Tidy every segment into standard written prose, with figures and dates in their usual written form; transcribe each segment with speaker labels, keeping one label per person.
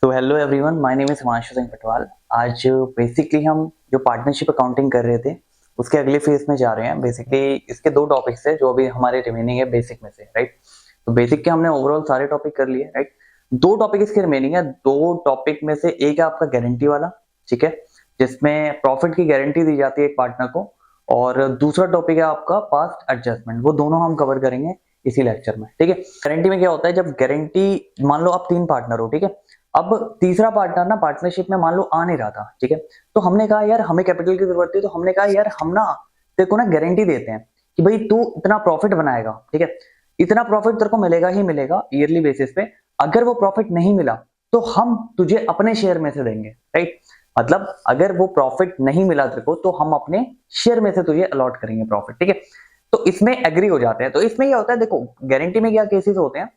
Speaker 1: तो hello everyone, my name is Himanshu Singh Patwal. आज basically हम जो पार्टनरशिप अकाउंटिंग कर रहे थे उसके अगले फेज में जा रहे हैं। बेसिकली इसके दो टॉपिक्स है जो अभी हमारे रिमेनिंग है बेसिक में से, राइट। तो बेसिक के हमने ओवरऑल सारे टॉपिक कर लिए, राइट। दो टॉपिक इसके रिमेनिंग है। दो टॉपिक में से एक है आपका गारंटी वाला, ठीक है, जिसमें प्रॉफिट की गारंटी दी जाती है एक पार्टनर को, और दूसरा टॉपिक है आपका पास्ट एडजस्टमेंट। वो दोनों हम कवर करेंगे इसी लेक्चर में, ठीक है। गारंटी में क्या होता है, जब गारंटी, मान लो आप 3 पार्टनर हो, ठीक है। अब तीसरा पार्टनर ना पार्टनरशिप में मान लो आ नहीं रहा था, ठीक है। तो हमने कहा यार हमें कैपिटल की जरूरत है, तो हमने कहा यार हम ना तेरे को ना गारंटी देते हैं कि भाई तू इतना प्रॉफिट बनाएगा, ठीक है। इतना प्रॉफिट तेरे को मिलेगा ही मिलेगा ईयरली बेसिस पे। अगर वो प्रॉफिट नहीं मिला तो हम तुझे अपने शेयर में से देंगे, राइट। मतलब अगर वो प्रॉफिट नहीं मिला तेरे को तो हम अपने शेयर में से तुझे अलॉट करेंगे प्रॉफिट, ठीक है। तो इसमें एग्री हो जाते हैं। तो इसमें क्या होता है, देखो गारंटी में क्या केसेस होते हैं।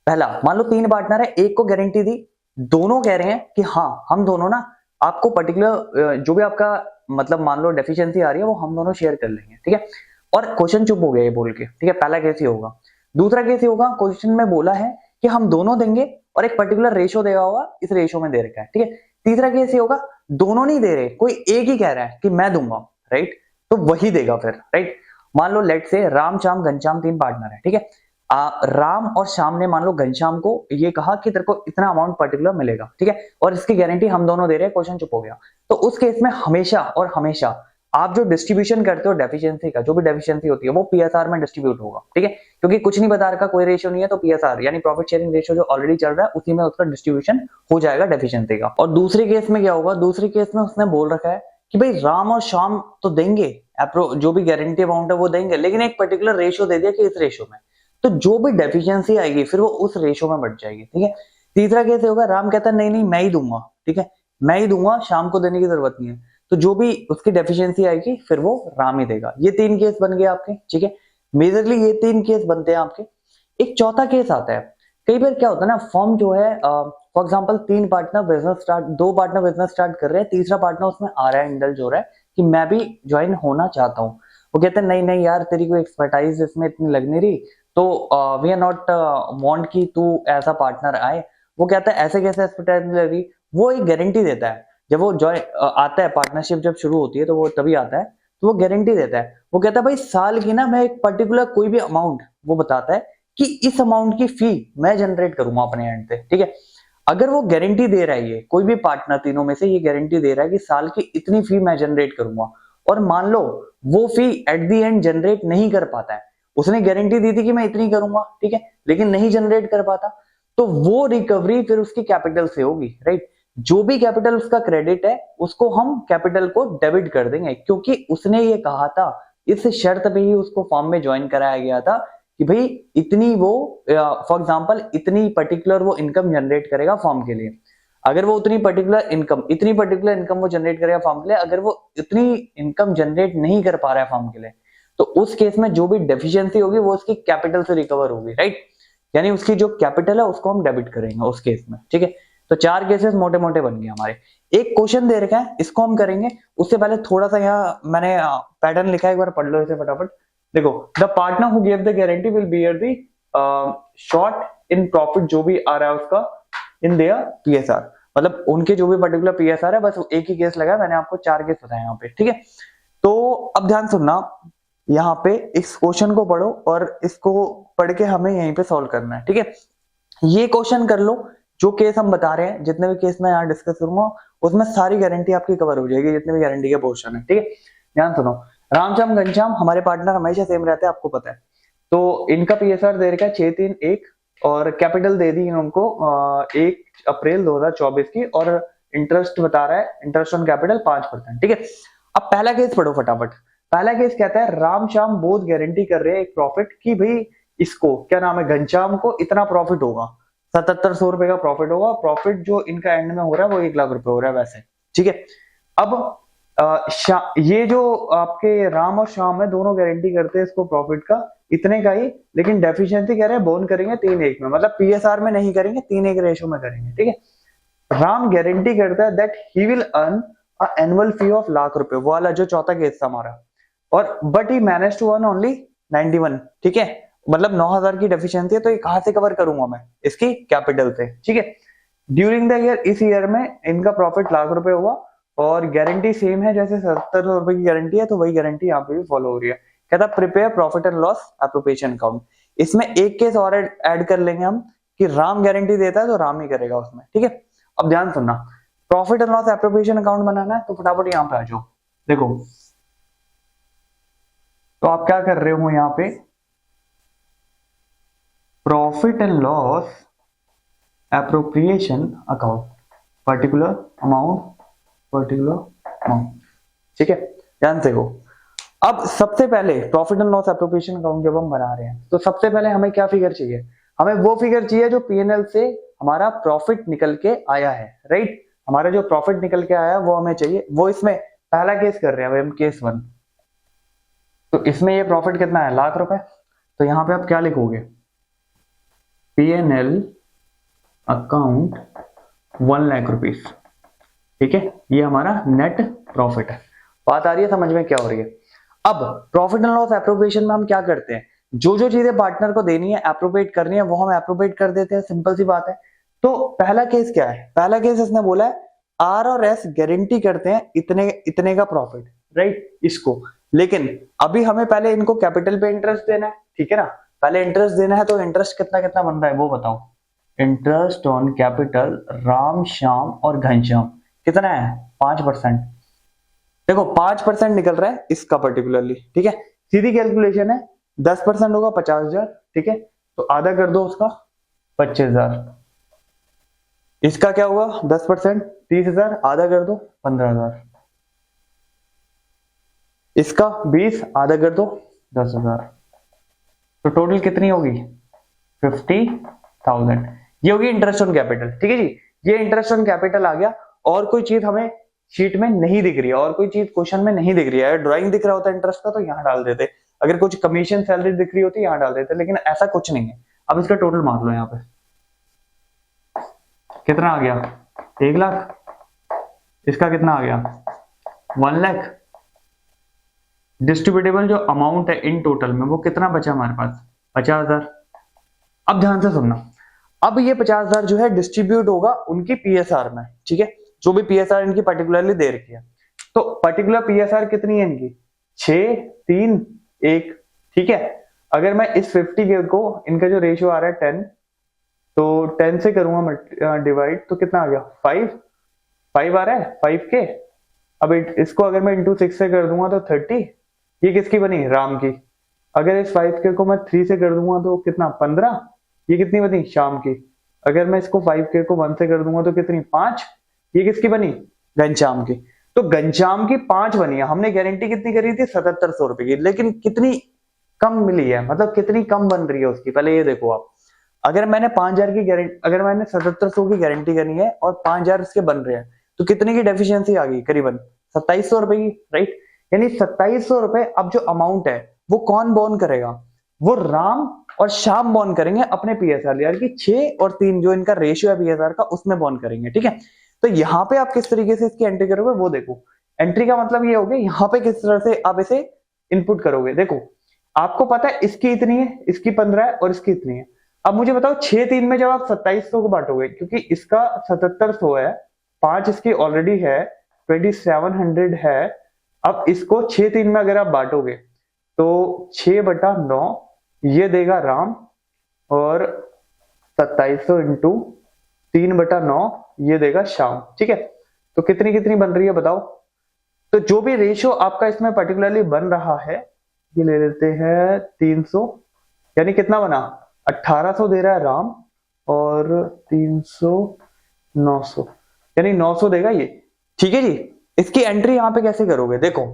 Speaker 1: पहला, मान लो 3 पार्टनर है, एक को गारंटी दी, दोनों कह रहे हैं कि हाँ हम दोनों ना आपको पर्टिकुलर जो भी आपका मतलब मान लो डेफिशिएंसी आ रही है वो हम दोनों शेयर कर लेंगे, ठीक है। और क्वेश्चन चुप हो गया ये बोल के, ठीक है। पहला केस ही होगा। दूसरा केस ही होगा, क्वेश्चन में बोला है कि हम दोनों देंगे और एक पर्टिकुलर रेशो देगा होगा, इस रेशो में दे रखा है, ठीक है। तीसरा केस ही होगा, दोनों नहीं दे रहे, कोई एक ही कह रहा है कि मैं दूंगा, राइट। तो वही देगा फिर, राइट। मान लो लेट से राम श्याम घनश्याम 3 पार्टनर है, ठीक है। राम और श्याम ने मान लो घनश्याम को ये कहा कि तेरे को इतना अमाउंट पर्टिकुलर मिलेगा, ठीक है, और इसकी गारंटी हम दोनों दे रहे हैं। क्वेश्चन चुप हो गया। तो उस केस में हमेशा और हमेशा आप जो डिस्ट्रीब्यूशन करते हो डेफिशिएंसी का, जो भी डेफिशिएंसी होती है वो पीएसआर में डिस्ट्रीब्यूट होगा, ठीक है। क्योंकि कुछ नहीं बता रखा, कोई रेशियो नहीं है, तो पीएसआर यानी प्रॉफिट शेयरिंग रेशियो जो ऑलरेडी चल रहा है उसी में उसका डिस्ट्रीब्यूशन हो जाएगा डेफिशिएंसी का। और दूसरे केस में क्या होगा, दूसरे केस में उसने बोल रखा है कि भाई राम और श्याम तो देंगे, जो भी गारंटी अमाउंट है वो देंगे, लेकिन एक पर्टिकुलर रेशियो दे दिया कि इस रेशियो में, तो जो भी डेफिशिएंसी आएगी फिर वो उस रेशो में बढ़ जाएगी, ठीक है। तीसरा केस होगा, राम कहता है नहीं नहीं मैं ही दूंगा, ठीक है, मैं ही दूंगा, शाम को देने की जरूरत नहीं है। तो जो भी उसकी डेफिशिएंसी आएगी फिर वो राम ही देगा। ये 3 केस बन गए आपके, ठीक है। मेजरली ये 3 केस बनते हैं आपके। एक चौथा केस आता है। कई बार क्या होता है ना, फर्म जो है for example 3 partner business start, 2 partner business start कर रहे हैं, तीसरा पार्टनर उसमें आ रहा है, इंडल्ज हो रहा है कि मैं भी ज्वाइन होना चाहता हूँ। वो कहते हैं नहीं नहीं यार तेरी कोई एक्सपर्टाइज इसमें इतनी लग नहीं रही, तो वी आर नॉट वांट कि तू ऐसा पार्टनर आए। वो कहता है ऐसे कैसे एक्सपर्टाइज लगी। वो एक गारंटी देता है, जब वो आता है, पार्टनरशिप जब शुरू होती है तो वो तभी आता है, तो वो गारंटी देता है। वो कहता है भाई साल की ना मैं एक पर्टिकुलर कोई भी अमाउंट, वो बताता है कि इस अमाउंट की फी मैं जनरेट करूंगा अपने एंड से, ठीक है। अगर वो गारंटी दे रहा है, ये कोई भी पार्टनर तीनों में से ये गारंटी दे रहा है कि साल की इतनी फी मैं जनरेट करूंगा, और मान लो वो फी एट द एंड जनरेट नहीं कर पाता है, उसने गारंटी दी थी कि मैं इतनी करूंगा, ठीक है, लेकिन नहीं जनरेट कर पाता, तो वो रिकवरी फिर उसकी कैपिटल से होगी, राइट। जो भी कैपिटल उसका क्रेडिट है उसको हम कैपिटल को डेबिट कर देंगे, क्योंकि उसने ये कहा था, इस शर्त पे ही उसको फॉर्म में ज्वाइन कराया गया था कि भाई इतनी वो फॉर एग्जांपल इतनी पर्टिकुलर वो इनकम जनरेट करेगा फॉर्म के लिए। अगर वो इतनी पर्टिकुलर इनकम वो जनरेट करेगा फॉर्म के लिए, अगर वो इतनी इनकम जनरेट नहीं कर पा रहा है फॉर्म के लिए, तो उस केस में जो भी डेफिशिएंसी होगी वो उसकी कैपिटल से रिकवर होगी, राइट। यानी उसकी जो कैपिटल है उसको हम डेबिट करेंगे उस केस में, ठीक है। तो 4 केसेस मोटे मोटे बन गए हमारे। एक क्वेश्चन दे रखा है, इसको हम करेंगे। उससे पहले थोड़ा सा यहाँ मैंने पैटर्न लिखा है, एक बार पढ़ लो इसे फटाफट। देखो, the partner who give the guarantee will bear the short in profit, जो भी आ रहा है उसका इन देयर पीएसआर। मतलब उनके जो भी पर्टिकुलर पीएसआर है, बस एक ही केस लगा, मैंने आपको 4 केस बताए यहाँ पे, ठीक है। तो अब ध्यान सुनना, यहाँ पे इस क्वेश्चन को पढ़ो और इसको पढ़ के हमें यहीं पे सॉल्व करना है, ठीक है। ये क्वेश्चन कर लो, जो केस हम बता रहे हैं, जितने भी केस मैं यहाँ डिस्कस करूंगा उसमें सारी गारंटी आपकी कवर हो जाएगी, जितने भी गारंटी के पोर्शन है, ठीक है। ध्यान सुनो, रामश्याम घनश्याम हमारे पार्टनर हमेशा सेम रहते हैं, आपको पता है। तो इनका पीएसआर दे रखा है 631, और कैपिटल दे दी इनको 1 अप्रैल 2024 की, और इंटरेस्ट बता रहा है, इंटरेस्ट ऑन कैपिटल 5%, ठीक है। अब पहला केस पढ़ो फटाफट। पहला केस कहता है राम श्याम बोथ गारंटी कर रहे हैं एक प्रॉफिट की भाई इसको क्या नाम है, घनश्याम को इतना प्रॉफिट होगा, 7700 रुपए का प्रॉफिट होगा। प्रॉफिट जो इनका एंड में हो रहा है वो 1 लाख रुपए हो रहा है वैसे, ठीक है। अब ये जो आपके राम और श्याम है दोनों गारंटी करते हैं इसको प्रॉफिट का इतने का ही, लेकिन डेफिशिएंसी कह रहे हैं बोन करेंगे 3:1 में, मतलब पीएसआर में नहीं करेंगे, 3:1 रेशो में करेंगे, ठीक है। राम गारंटी करता है that he will earn a annual fee of lakh रुपए, वो वाला जो चौथा केस था हमारा, और but he manage to earn only 91, ठीक है। मतलब 9000 की डेफिशिएंसी है, तो ये कहां से कवर करूंगा मैं, इसकी कैपिटल से, ठीक है। ड्यूरिंग द ईयर, इस ईयर में इनका प्रॉफिट लाख रुपए हुआ और गारंटी सेम है, जैसे 77 रुपए की गारंटी है तो वही गारंटी यहाँ पे भी फॉलो हो रही है। कहता prepare profit and loss appropriation account. इसमें एक केस और ऐड कर लेंगे हम कि राम गारंटी देता है तो राम ही करेगा उसमें, ठीक है। अब ध्यान सुनना, profit and loss appropriation account बनाना है तो फटाफट यहाँ पे आ जाओ। देखो तो आप क्या कर रहे हो यहाँ पे, profit and loss appropriation account, particular amount, ठीक है, ध्यान से हो। अब सबसे पहले profit and loss appropriation account जब हम बना रहे हैं तो सबसे पहले हमें क्या फिगर चाहिए, हमें वो फिगर चाहिए जो पीएनएल से हमारा प्रॉफिट निकल के आया है, राइट। हमारा जो प्रॉफिट निकल के आया है वो हमें चाहिए, वो इसमें पहला केस कर रहे हैं हम, केस 1। तो इसमें ये प्रॉफिट कितना है, लाख रुपए। तो यहां पे आप क्या लिखोगे, पीएनएल अकाउंट 1 लाख रुपीस, ठीक है, ये हमारा नेट प्रॉफिट है। बात आ रही है समझ में क्या हो रही है। अब प्रॉफिट एंड लॉस एप्रोप्रिएशन में हम क्या करते हैं, जो जो चीजें पार्टनर को देनी है, एप्रोप्रिएट करनी है, वो हम एप्रोप्रिएट कर देते हैं, सिंपल सी बात है। तो पहला केस क्या है, पहला केस इसने बोला है आर और एस गारंटी करते हैं इतने इतने का प्रॉफिट, राइट, इसको। लेकिन अभी हमें पहले इनको कैपिटल पे इंटरेस्ट देना है, ठीक है ना, पहले इंटरेस्ट देना है। तो इंटरेस्ट कितना कितना बन रहा है वो बताओ। Interest on capital Ram Shyam और घनश्याम कितना है, 5%। देखो 5% निकल रहा है इसका पर्टिकुलरली, ठीक है, सीधी कैलकुलेशन है। 10% होगा 50,000, ठीक है, तो आधा कर दो उसका 25,000। इसका क्या हुआ 10% 30,000, आधा कर दो 15,000। इसका 20, आधा कर दो 10,000। तो टोटल कितनी होगी 50,000। ये होगी इंटरेस्ट ऑन कैपिटल, ठीक है जी। ये इंटरेस्ट ऑन कैपिटल आ गया। और कोई चीज हमें शीट में नहीं दिख रही है, और कोई चीज क्वेश्चन में नहीं दिख रही है। अगर ड्राइंग दिख रहा होता इंटरेस्ट का तो यहाँ डाल देते, अगर कुछ कमीशन सैलरी दिख रही होती यहाँ डाल देते, लेकिन ऐसा कुछ नहीं है। अब इसका टोटल मार लो यहाँ पे, कितना आ गया 1 लाख। इसका कितना आ गया 1 लाख। डिस्ट्रीब्यूटेबल जो अमाउंट है इन टोटल में वो कितना बचा हमारे पास 50,000। अब ध्यान से सुनना, अब ये 50,000 जो है डिस्ट्रीब्यूट होगा उनकी पीएसआर में, ठीक है, जो भी पीएसआर इनकी पर्टिकुलरली दे रखी है। तो पर्टिकुलर पीएसआर कितनी है इनकी 6, 3, 1, ठीक है। अगर मैं इस 50 के को, इनका जो रेशियो आ रहा है 10, तो 10 से करूंगा डिवाइड तो कितना आ गया 5 आ रहा है 5 के। अब इसको अगर मैं इंटू 6 से कर दूंगा तो 30। ये किसकी बनी राम की। अगर इस 5 के को मैं 3 से कर दूंगा तो कितना 15। ये कितनी बनी श्याम की। अगर मैं इसको 5 के को 1 से कर दूंगा तो कितनी 5। ये किसकी बनी घनश्याम की। तो घनश्याम की 5 बनी है। हमने गारंटी कितनी करी थी 7700 रुपए की, लेकिन कितनी कम मिली है, मतलब कितनी कम बन रही है उसकी। पहले ये देखो आप, अगर मैंने 5,000 की गारंटी, अगर मैंने 7700 की गारंटी करनी है और 5,000 इसके बन रहे हैं तो कितने की डेफिशिएंसी आ गई करीबन 2700 रुपए की, राइट। यानी 2700 रुपए अब जो अमाउंट है वो कौन बॉर्न करेगा, वो राम और श्याम बॉर्न करेंगे अपने पीएसआर, यानी कि 6 और 3 जो इनका रेशियो है पीएसआर का उसमें बॉर्न करेंगे, ठीक है। तो यहाँ पे आप किस तरीके से इसकी एंट्री करोगे वो देखो। एंट्री का मतलब ये हो गया यहाँ पे किस तरह से आप इसे इनपुट करोगे। देखो आपको पता है इसकी इतनी है, इसकी 15 है और इसकी इतनी है। अब मुझे बताओ 6, 3 में जब आप 2700 को बांटोगे, क्योंकि इसका 7700 है, 5 इसकी ऑलरेडी है, 2700 है। अब इसको 6, 3 में अगर आप बांटोगे तो 6/9 ये देगा राम और 2700 इंटू 3/9 ये देगा श्याम, ठीक है। तो कितनी कितनी बन रही है बताओ। तो जो भी रेशियो आपका इसमें पर्टिकुलरली बन रहा है, ये ले लेते हैं 300, यानी कितना बना 1800 दे रहा है राम और 300 900, यानी 900 देगा ये, ठीक है जी। इसकी एंट्री यहां पे कैसे करोगे, देखो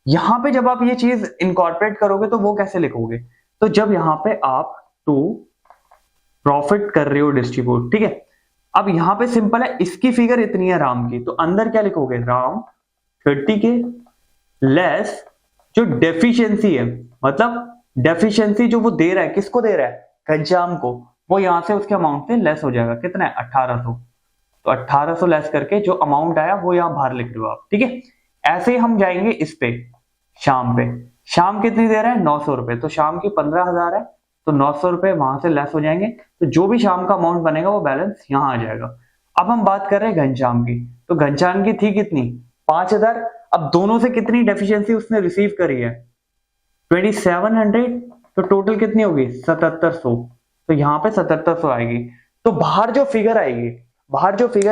Speaker 1: यहां पे जब आप ये चीज इनकॉर्पोरेट करोगे तो वो कैसे लिखोगे। तो जब यहां पे आप टू प्रॉफिट कर रहे हो डिस्ट्रीब्यूट, ठीक है। अब यहां पे सिंपल है, इसकी फिगर इतनी है राम की, तो अंदर क्या लिखोगे राम 30 के लेस जो डेफिशिएंसी है, मतलब डेफिशिएंसी जो वो दे रहा है, किसको दे रहा है घनश्याम को, वो यहां से उसके अमाउंट से लेस हो जाएगा। कितना है 1800। तो 1800 लेस करके जो अमाउंट आया वो यहां बाहर लिख रहे हो आप, ठीक है। ऐसे ही हम जाएंगे इस पे श्याम पे। श्याम कितनी दे रहा है 900 रुपए, तो श्याम की 15,000 है, तो 900 रुपए वहां से लेस हो जाएंगे, तो जो भी शाम का अमाउंट बनेगा वो बैलेंस यहाँ आ जाएगा। अब हम बात कर रहे हैं घनश्याम की, तो घनश्याम की थी कितनी 5000। अब दोनों से कितनी डेफिशिएंसी उसने रिसीव करी है 2700, तो टोटल कितनी होगी 7700, तो यहाँ पे 7700 आएगी। तो बाहर जो फिगर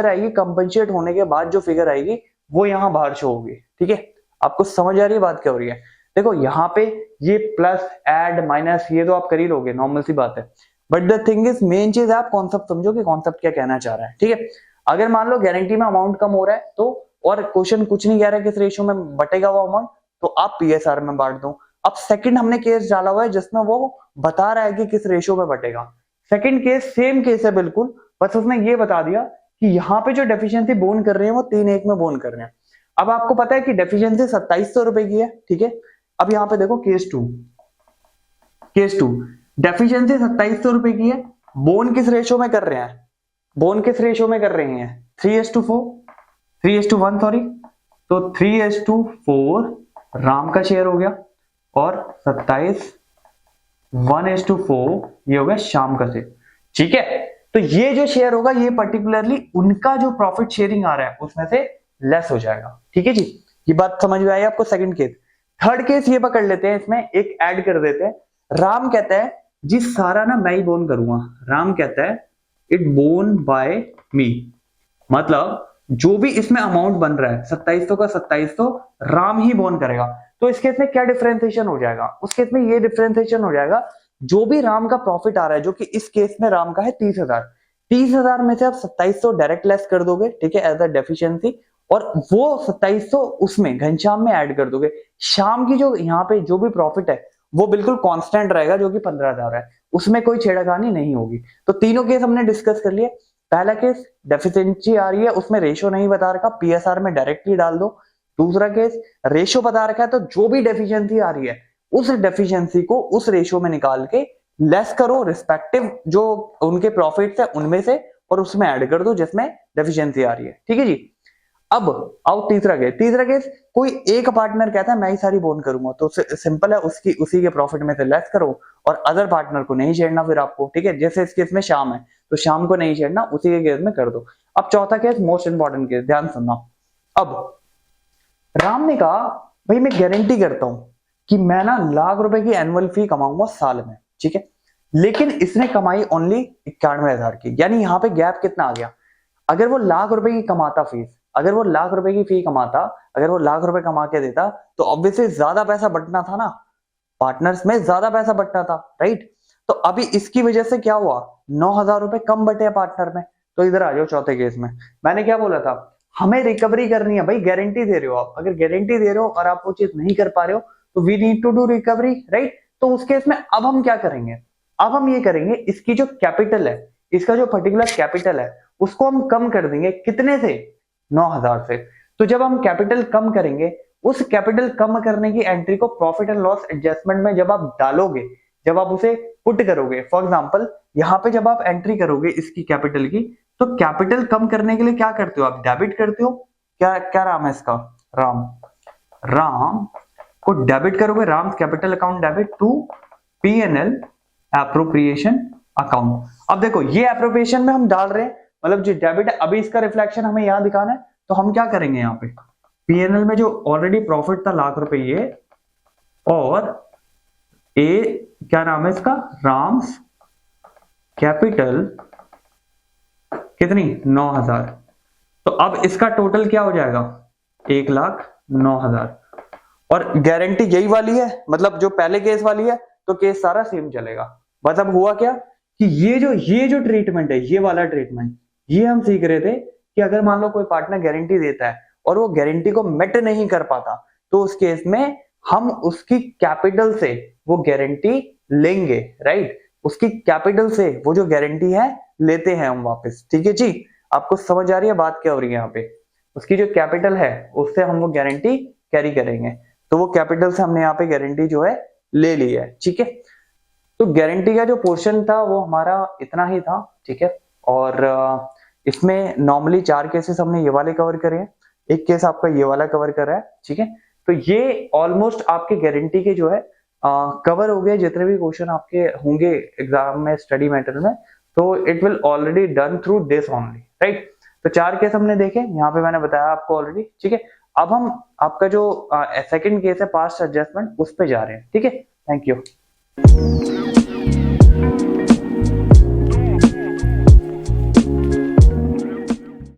Speaker 1: आएगी कंपनसेट होने के बाद जो फिगर आएगी वो यहाँ बाहर शो होगी। ठीक है, आपको समझ आ रही है बात क्या हो रही है? देखो यहाँ पे ये प्लस ऐड माइनस ये तो आप कर ही लोगे, नॉर्मल सी बात है, but the thing is main चीज आप कॉन्सेप्ट समझो कि कॉन्सेप्ट क्या कहना चाह रहा है। ठीक है, अगर मान लो गारंटी में अमाउंट कम हो रहा है तो, और क्वेश्चन कुछ नहीं कह रहा है किस रेशियो में बटेगा वो अमाउंट, तो आप पीएसआर में बांट दो। अब सेकंड हमने केस डाला हुआ है जिसमें वो बता रहा है कि किस रेशियो में बटेगा। सेकंड केस सेम केस है बिल्कुल, बस उसने ये बता दिया कि यहाँ पे जो डेफिशिएंसी बोन कर रहे हैं वो 3-1 में बोन कर रहे हैं। अब आपको पता है कि डेफिशिएंसी 2700 रुपए की है। ठीक है, अब यहाँ पे देखो केस टू डेफिशिएंसी 2700 रुपए की है, बोन किस रेशियो में कर रहे हैं, 3:1 सॉरी, तो 3:4 राम का शेयर हो गया और 1:4 ये हो गया शाम का शेयर। ठीक है, तो ये जो शेयर होगा ये पर्टिकुलरली उनका जो प्रॉफिट शेयरिंग आ रहा है उसमें से लेस हो जाएगा। ठीक है जी, ये बात समझ में आई आपको? Second case. थर्ड केस ये पकड़ लेते हैं, इसमें एक ऐड कर देते हैं। राम कहता है जी सारा ना मैं ही बोन करूंगा, राम कहता है इट बोन बाय मी, मतलब जो भी इसमें अमाउंट बन रहा है 2700 का 2700 राम ही बोन करेगा। तो इस केस में क्या डिफरेंशिएशन हो जाएगा? उस केस में ये डिफरेंशिएशन हो जाएगा, जो भी राम का प्रॉफिट आ रहा है, जो कि इस केस में राम का है 30,000 में से आप 2700 डायरेक्ट लेस कर दोगे, ठीक है, एज अ डेफिशिएंसी, और वो 2700 उसमें घनश्याम में ऐड कर दोगे। शाम की जो यहाँ पे जो भी प्रॉफिट है वो बिल्कुल कांस्टेंट रहेगा, जो कि 15,000 है, उसमें कोई छेड़खानी नहीं होगी। तो तीनों केस हमने डिस्कस कर लिए। पहला केस डेफिशिएंसी आ रही है, उसमें रेशियो नहीं बता रखा, पीएसआर में डायरेक्टली डाल दो। दूसरा केस रेशियो बता रखा है, तो जो भी डेफिशिएंसी आ रही है उस डेफिशिएंसी को उस रेशियो में निकाल के लेस करो, रिस्पेक्टिव जो उनके प्रॉफिट्स है उनमें से, और उसमें ऐड कर दो जिसमें डेफिशिएंसी आ रही है। ठीक है जी। अब आओ तीसरा केस, कोई एक पार्टनर कहता है मैं ही सारी बोन करूंगा, तो सिंपल है, उसी के प्रॉफिट में से लेस करो और अदर पार्टनर को नहीं छेड़ना फिर आपको। ठीक है, जैसे इस केस में शाम है तो शाम को नहीं छेड़ना, उसी के केस में कर दो। अब चौथा केस मोस्ट इंपॉर्टेंट केस, ध्यान सुनना। अब राम ने कहा भाई मैं गारंटी करता हूं कि मैं ना लाख रुपए की एनुअल फी कमाऊंगा साल में। ठीक है, लेकिन इसने कमाई ओनली 91,000 की, यानी यहाँ पे गैप कितना आ गया? अगर वो लाख रुपए की कमाता फीस, अगर वो लाख रुपए की फी कमाता, अगर वो लाख रुपए कमा के देता, तो ऑब्वियसली ज्यादा पैसा बंटना था ना, पार्टनर्स में ज्यादा पैसा बंटना था, राइट? तो अभी इसकी वजह से क्या हुआ, 9,000 रुपए कम बटे पार्टनर में। तो इधर आ जाओ चौथे केस में, मैंने क्या बोला था, हमें रिकवरी करनी है भाई, गारंटी दे रहे हो आप, अगर गारंटी दे रहे हो और आप वो चीज नहीं कर पा रहे हो तो we need to do recovery, right? तो उस केस में अब हम क्या करेंगे, अब हम ये करेंगे, इसकी जो कैपिटल है, इसका जो पर्टिकुलर कैपिटल है उसको हम कम कर देंगे, कितने से, 9,000 से। तो जब हम कैपिटल कम करेंगे, उस कैपिटल कम करने की एंट्री को प्रॉफिट एंड लॉस एडजस्टमेंट में जब आप डालोगे, जब आप उसे पुट करोगे, फॉर एग्जांपल यहाँ पे जब आप एंट्री करोगे इसकी कैपिटल की, तो कैपिटल कम करने के लिए क्या करते हो आप, डेबिट करते हो। क्या नाम है इसका, राम को डेबिट करोगे, Ram capital account debit to PNL appropriation account. अब देखो ये एप्रोप्रिएशन में हम डाल रहे हैं, मतलब जो डेबिट है, अभी इसका रिफ्लेक्शन हमें यहां दिखाना है, तो हम क्या करेंगे, यहाँ पे पीएनएल में जो ऑलरेडी प्रॉफिट था लाख रुपए ये, और ए क्या नाम है इसका, राम्स कैपिटल कितनी, 9,000। तो अब इसका टोटल क्या हो जाएगा, 1,09,000, और गारंटी यही वाली है, मतलब जो पहले केस वाली है, तो केस सारा सेम चलेगा। मतलब हुआ क्या कि ये जो ट्रीटमेंट है, ये वाला ट्रीटमेंट, ये हम सीख रहे थे कि अगर मान लो कोई पार्टनर गारंटी देता है और वो गारंटी को मेट नहीं कर पाता, तो उस केस में हम उसकी कैपिटल से वो गारंटी लेंगे, राइट? उसकी कैपिटल से वो जो गारंटी है लेते हैं हम वापस। ठीक है जी, आपको समझ आ रही है बात क्या हो रही है यहाँ पे? उसकी जो कैपिटल है उससे हम वो गारंटी कैरी करेंगे, तो वो कैपिटल से हमने यहाँ पे गारंटी जो है ले ली है। ठीक है, तो गारंटी का जो पोर्शन था वो हमारा इतना ही था। ठीक है, और इसमें नॉर्मली 4 केसेस हमने ये वाले कवर करे हैं, एक केस आपका ये वाला कवर करा है। ठीक है, तो ये ऑलमोस्ट आपके गारंटी के जो है कवर हो गए जितने भी क्वेश्चन आपके होंगे एग्जाम में स्टडी मटेरियल में, तो it will already done through this only, right. तो 4 केस हमने देखे, यहाँ पे मैंने बताया आपको ऑलरेडी, ठीक है। अब हम आपका जो सेकंड केस है पास्ट एडजस्टमेंट, उस पे जा रहे हैं, ठीक है। Thank you.